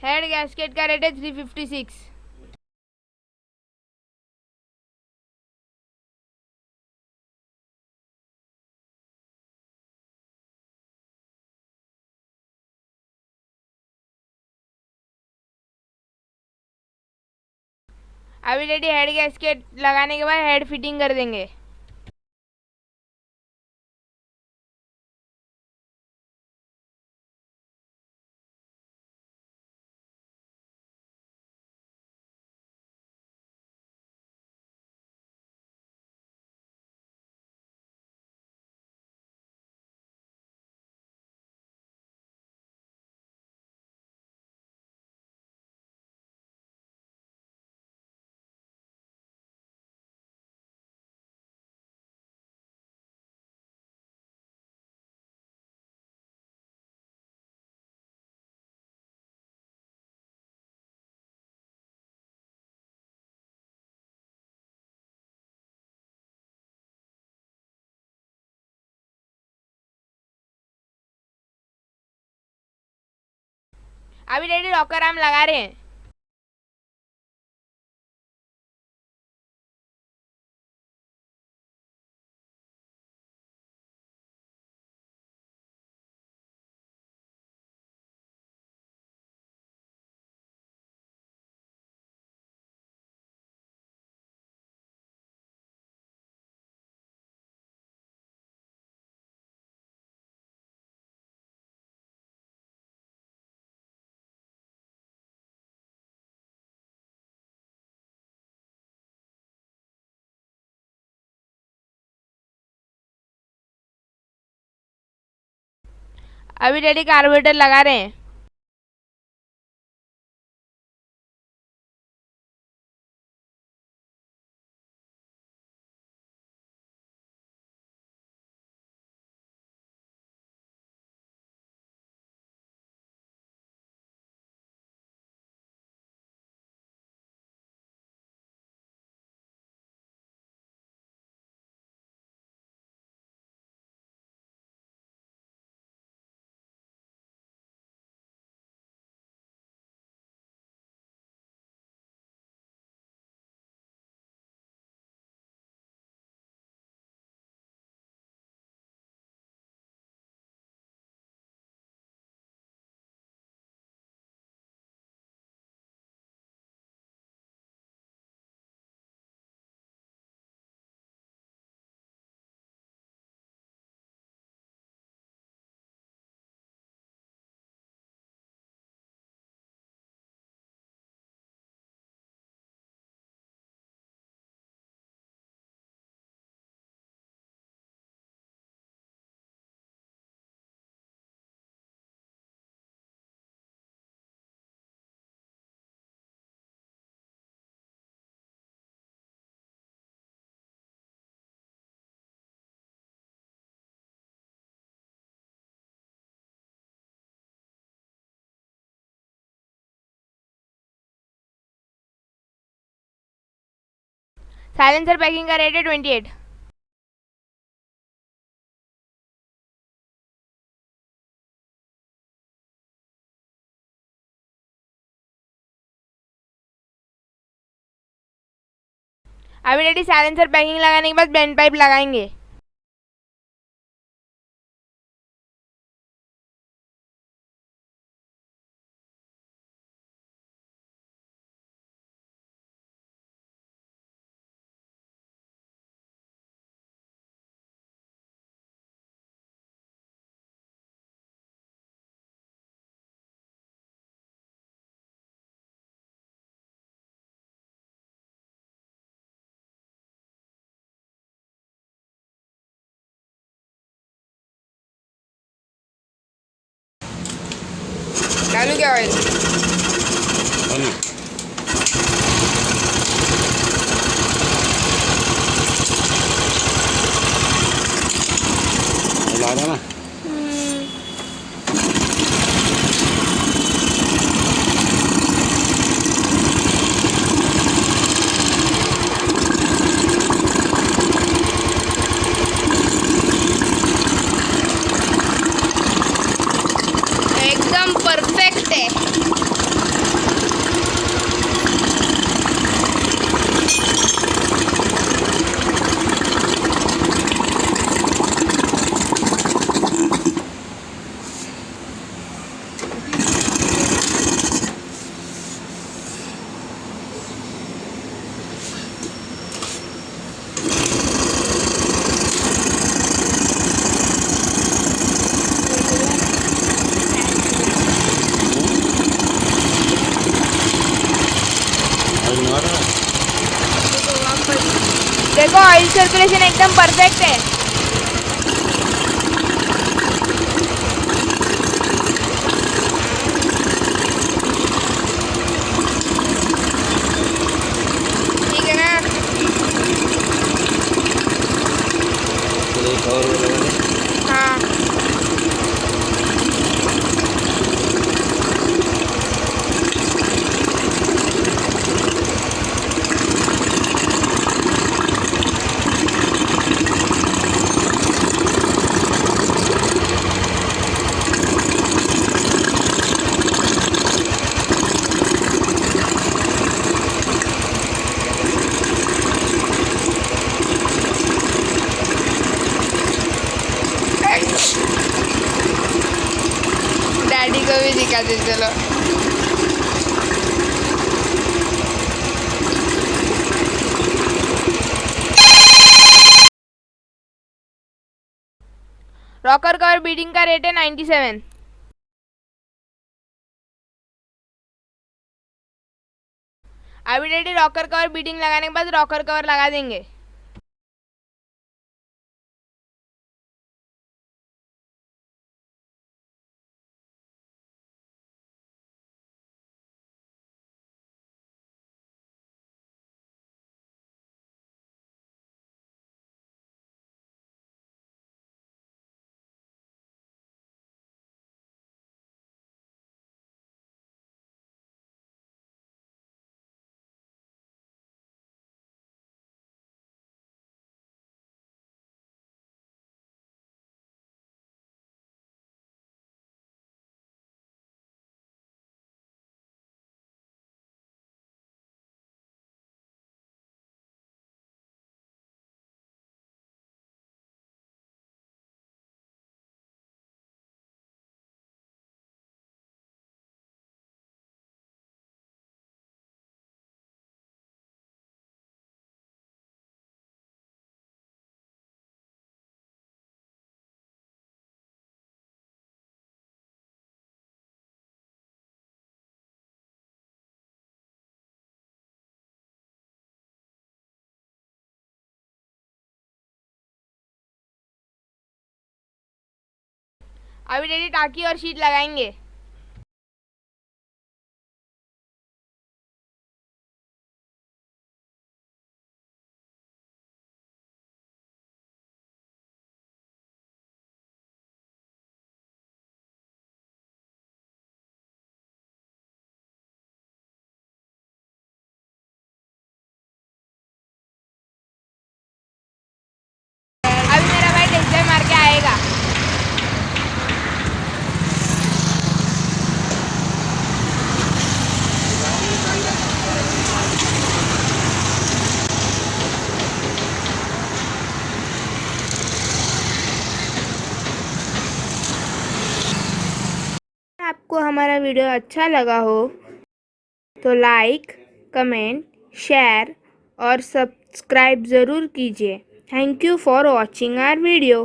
Head gasket का rate है 356। अभी डैडी हेड गैस्केट लगाने के बाद हेड फिटिंग कर देंगे। अभी डैडी लॉकर आर्म लगा रहे हैं। अभी डैडी कार्बोरेटर लगा रहे हैं। साइलेंसर पैकिंग का रेट है 28। अभी डैडी साइलेंसर पैकिंग लगाने के बाद बैंड पाइप लगाएंगे। डालू क्या ऑयल? ला रहा ना। एकदम परफेक्ट है। सर्कुलेशन एकदम परफेक्ट है। ठीक है ना? हाँ, डैडी को भी दिखा दे चलो। रॉकर कवर बीडिंग का रेट है 97। अभी डैडी रॉकर कवर बीडिंग लगाने के बाद रॉकर कवर लगा देंगे। अभी डैडी टाकी और शीट लगाएंगे। अभी मेरा भाई टेस्टर मार के आएगा। आपको हमारा वीडियो अच्छा लगा हो तो लाइक, कमेंट, शेयर और सब्सक्राइब ज़रूर कीजिए। Thank you for watching our video.